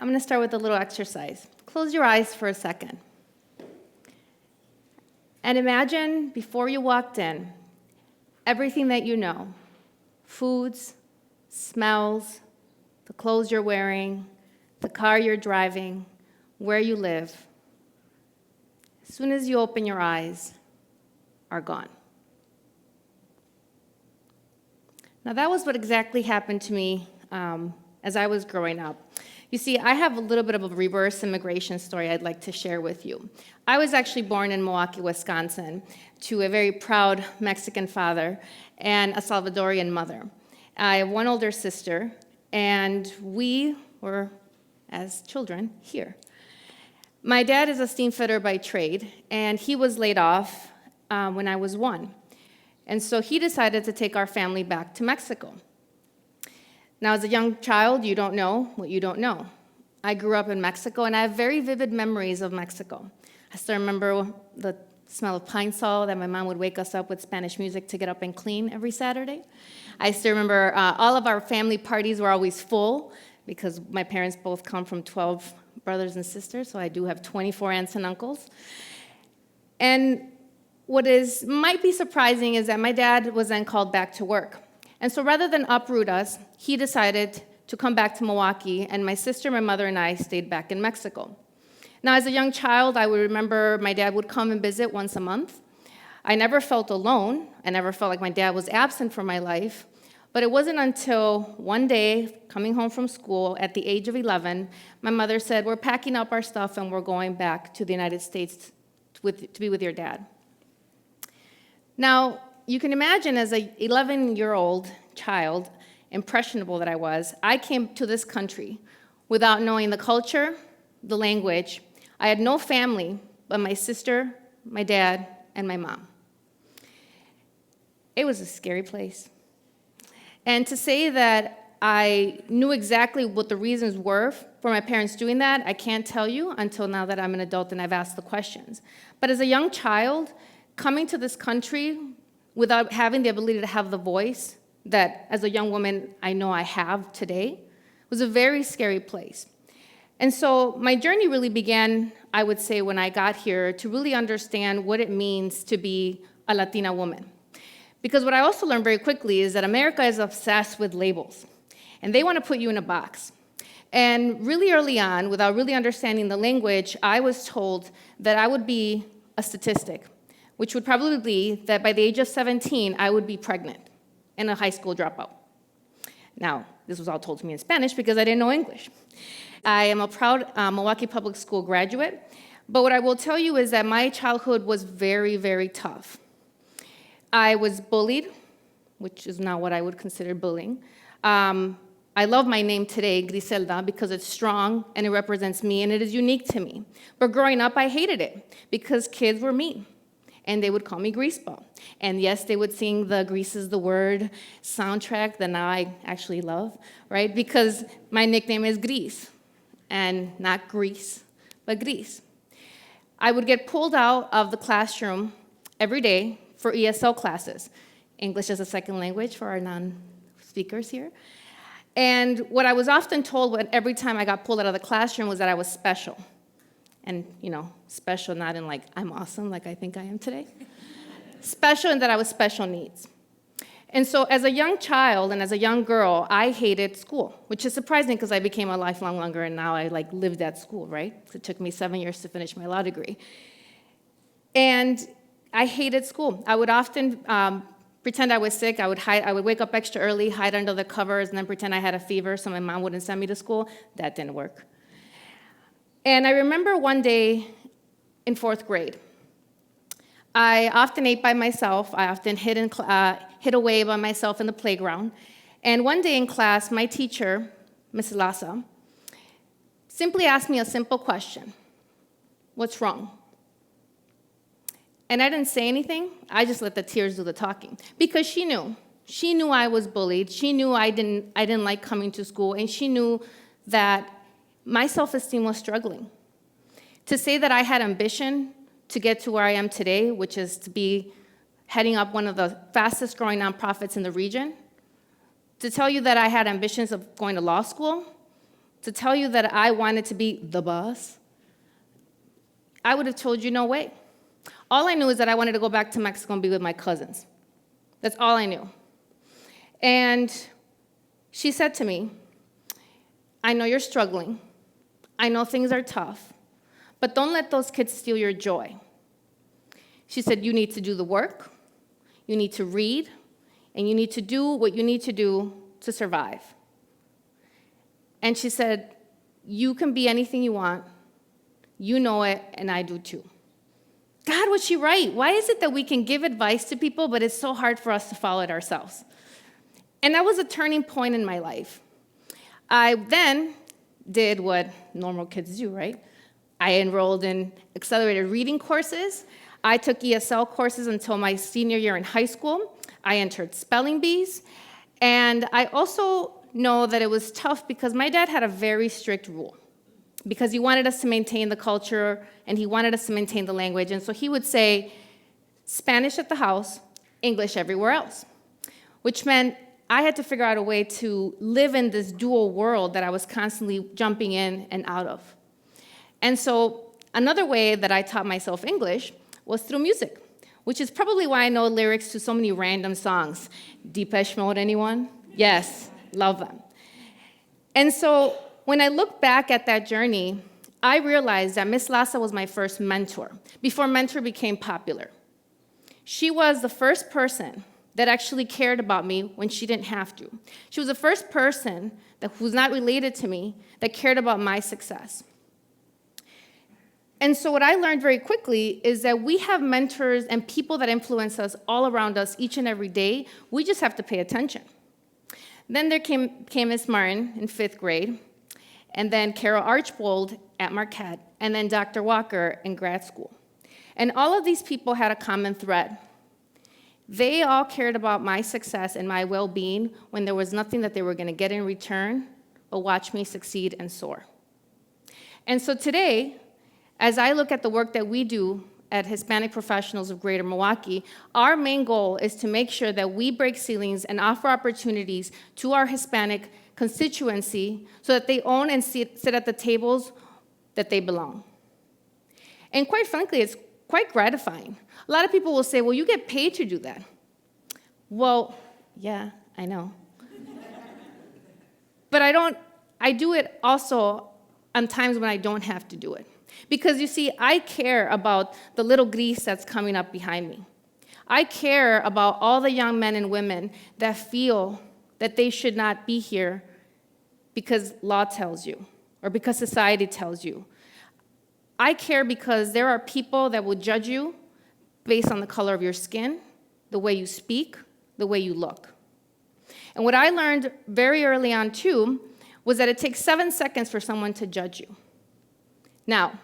I'm going to start with a little exercise. Close your eyes for a second. And imagine, before you walked in, everything that you know: foods, smells, the clothes you're wearing, the car you're driving, where you live. As soon as you open your eyes, are gone. Now, that was what exactly happened to me as I was growing up. You see, I have a little bit of a reverse immigration story I'd like to share with you. I was actually born in Milwaukee, Wisconsin, to a very proud Mexican father and a Salvadorian mother. I have one older sister, and we were, as children, here. My dad is a steam fitter by trade, and he was laid off when I was 1. And so he decided to take our family back to Mexico. Now, as a young child, you don't know what you don't know. I grew up in Mexico, and I have very vivid memories of Mexico. I still remember the smell of pine sol that my mom would wake us up with Spanish music to get up and clean every Saturday. I still remember all of our family parties were always full because my parents both come from 12 brothers and sisters, so I do have 24 aunts and uncles. And what might be surprising is that my dad was then called back to work. And so rather than uproot us, he decided to come back to Milwaukee, and my sister, my mother, and I stayed back in Mexico. Now, as a young child, I would remember my dad would come and visit once a month. I never felt alone. I never felt like my dad was absent from my life. But it wasn't until one day, coming home from school at the age of 11, my mother said, "We're packing up our stuff and we're going back to the United States to be with your dad." Now, you can imagine, as an 11-year-old child, impressionable that I came to this country without knowing the culture, the language. I had no family but my sister, my dad, and my mom. It was a scary place. And to say that I knew exactly what the reasons were for my parents doing that, I can't tell you until now that I'm an adult and I've asked the questions. But as a young child, coming to this country without having the ability to have the voice that, as a young woman, I know I have today, was a very scary place. And so my journey really began, I would say, when I got here to really understand what it means to be a Latina woman. Because what I also learned very quickly is that America is obsessed with labels, and they want to put you in a box. And really early on, without really understanding the language, I was told that I would be a statistic, which would probably be that by the age of 17, I would be pregnant and a high school dropout. Now, this was all told to me in Spanish because I didn't know English. I am a proud Milwaukee Public School graduate, but what I will tell you is that my childhood was very, very tough. I was bullied, which is not what I would consider bullying. I love my name today, Griselda, because it's strong and it represents me and it is unique to me. But growing up, I hated it because kids were mean. And they would call me Greaseball. And yes, they would sing the Grease is the Word soundtrack that now I actually love, right? Because my nickname is Gris, and not Grease, but Gris. I would get pulled out of the classroom every day for ESL classes, English as a second language for our non-speakers here. And what I was often told every time I got pulled out of the classroom was that I was special. And, special not in like, I'm awesome, like I think I am today. Special in that I was special needs. And so as a young child and as a young girl, I hated school, which is surprising because I became a lifelong learner and now I lived at school, right? It took me 7 years to finish my law degree. And I hated school. I would often pretend I was sick. I would wake up extra early, hide under the covers, and then pretend I had a fever so my mom wouldn't send me to school. That didn't work. And I remember one day in 4th grade, I often ate by myself. I often hid away by myself in the playground. And one day in class, my teacher, Ms. Lassa, simply asked me a simple question: "What's wrong?" And I didn't say anything. I just let the tears do the talking because she knew. She knew I was bullied. She knew I didn't like coming to school, and she knew that my self-esteem was struggling. To say that I had ambition to get to where I am today, which is to be heading up one of the fastest growing nonprofits in the region, to tell you that I had ambitions of going to law school to tell you that I wanted to be the boss, I would have told you no way. All I knew is that I wanted to go back to Mexico and be with my cousins. That's all I knew. And she said to me, I know you're struggling. I know things are tough, but don't let those kids steal your joy. She said, you need to do the work, you need to read, and you need to do what you need to do to survive. And she said, you can be anything you want. You know it, and I do too. God, was she right? Why is it that we can give advice to people, but it's so hard for us to follow it ourselves? And that was a turning point in my life. I then did what normal kids do, right? I enrolled in accelerated reading courses. I took ESL courses until my senior year in high school. I entered spelling bees. And I also know that it was tough because my dad had a very strict rule, because he wanted us to maintain the culture and he wanted us to maintain the language. And so he would say, Spanish at the house, English everywhere else, which meant I had to figure out a way to live in this dual world that I was constantly jumping in and out of. And so another way that I taught myself English was through music, which is probably why I know lyrics to so many random songs. Depeche Mode, anyone? Yes, love them. And so when I look back at that journey, I realized that Miss Lassa was my first mentor, before mentor became popular. She was the first person that actually cared about me when she didn't have to. She was the first person who's not related to me that cared about my success. And so what I learned very quickly is that we have mentors and people that influence us all around us each and every day. We just have to pay attention. Then there came Miss Martin in 5th grade, and then Carol Archbold at Marquette, and then Dr. Walker in grad school. And all of these people had a common thread. They all cared about my success and my well-being when there was nothing that they were going to get in return but watch me succeed and soar. And so today, as I look at the work that we do at Hispanic Professionals of Greater Milwaukee, our main goal is to make sure that we break ceilings and offer opportunities to our Hispanic constituency so that they own and sit at the tables that they belong. And quite frankly, it's quite gratifying. A lot of people will say, well, you get paid to do that. Well, yeah, I know. But I do it also on times when I don't have to do it. Because you see, I care about the little Gris that's coming up behind me. I care about all the young men and women that feel that they should not be here because law tells you or because society tells you. I care because there are people that will judge you based on the color of your skin, the way you speak, the way you look. And what I learned very early on, too, was that it takes 7 seconds for someone to judge you. Now,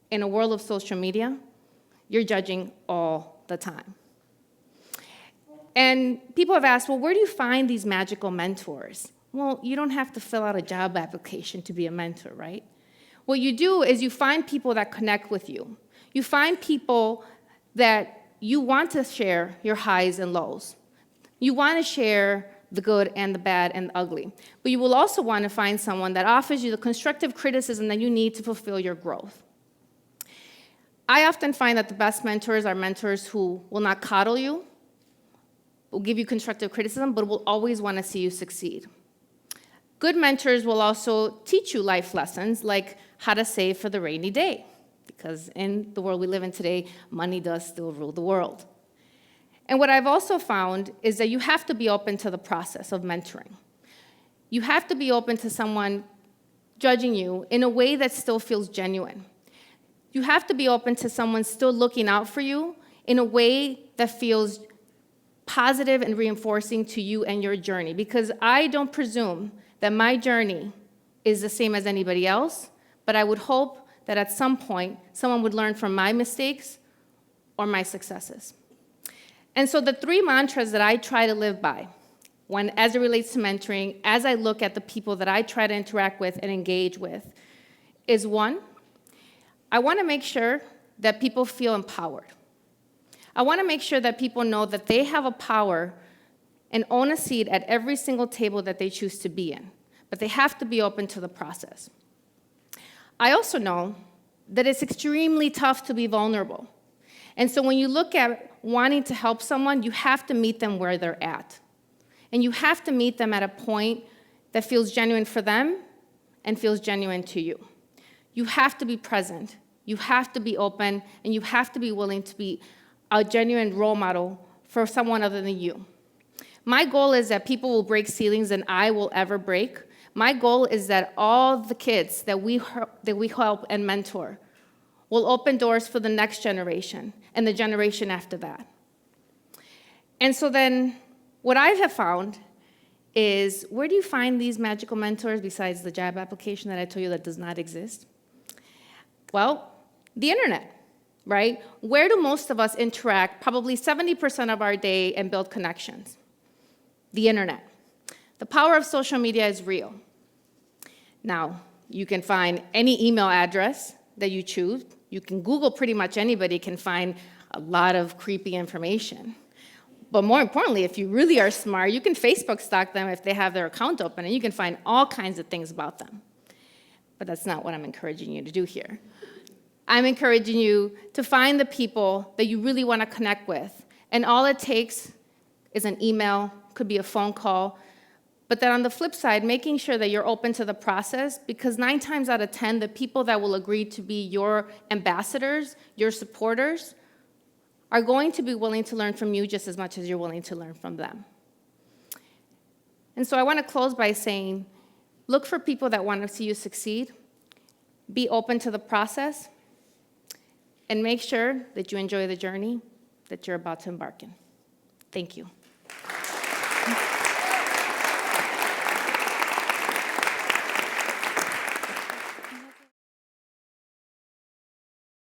in a world of social media, you're judging all the time. And people have asked, well, where do you find these magical mentors? Well, you don't have to fill out a job application to be a mentor, right? What you do is you find people that connect with you. You find people that you want to share your highs and lows. You want to share the good and the bad and the ugly. But you will also want to find someone that offers you the constructive criticism that you need to fulfill your growth. I often find that the best mentors are mentors who will not coddle you, will give you constructive criticism, but will always want to see you succeed. Good mentors will also teach you life lessons like how to save for the rainy day, because in the world we live in today, money does still rule the world. And what I've also found is that you have to be open to the process of mentoring. You have to be open to someone judging you in a way that still feels genuine. You have to be open to someone still looking out for you in a way that feels positive and reinforcing to you and your journey, because I don't presume that my journey is the same as anybody else, but I would hope that at some point someone would learn from my mistakes or my successes. And so the 3 mantras that I try to live by, as it relates to mentoring, as I look at the people that I try to interact with and engage with, is 1, I want to make sure that people feel empowered. I want to make sure that people know that they have a power and own a seat at every single table that they choose to be in. but they have to be open to the process. I also know that it's extremely tough to be vulnerable. And so when you look at wanting to help someone, you have to meet them where they're at. And you have to meet them at a point that feels genuine for them and feels genuine to you. You have to be present, you have to be open, and you have to be willing to be a genuine role model for someone other than you. My goal is that people will break ceilings than I will ever break. My goal is that all the kids that we help and mentor will open doors for the next generation and the generation after that. And so then what I have found is, where do you find these magical mentors besides the job application that I told you that does not exist? Well, the internet, right? Where do most of us interact probably 70% of our day and build connections? The internet. The power of social media is real. Now, you can find any email address that you choose. You can Google pretty much anybody, can find a lot of creepy information. But more importantly, if you really are smart, you can Facebook stalk them if they have their account open, and you can find all kinds of things about them. But that's not what I'm encouraging you to do here. I'm encouraging you to find the people that you really want to connect with. And all it takes is an email, could be a phone call. But then on the flip side, making sure that you're open to the process, because 9 times out of 10, the people that will agree to be your ambassadors, your supporters, are going to be willing to learn from you just as much as you're willing to learn from them. And so I want to close by saying, look for people that want to see you succeed, be open to the process, and make sure that you enjoy the journey that you're about to embark in. Thank you.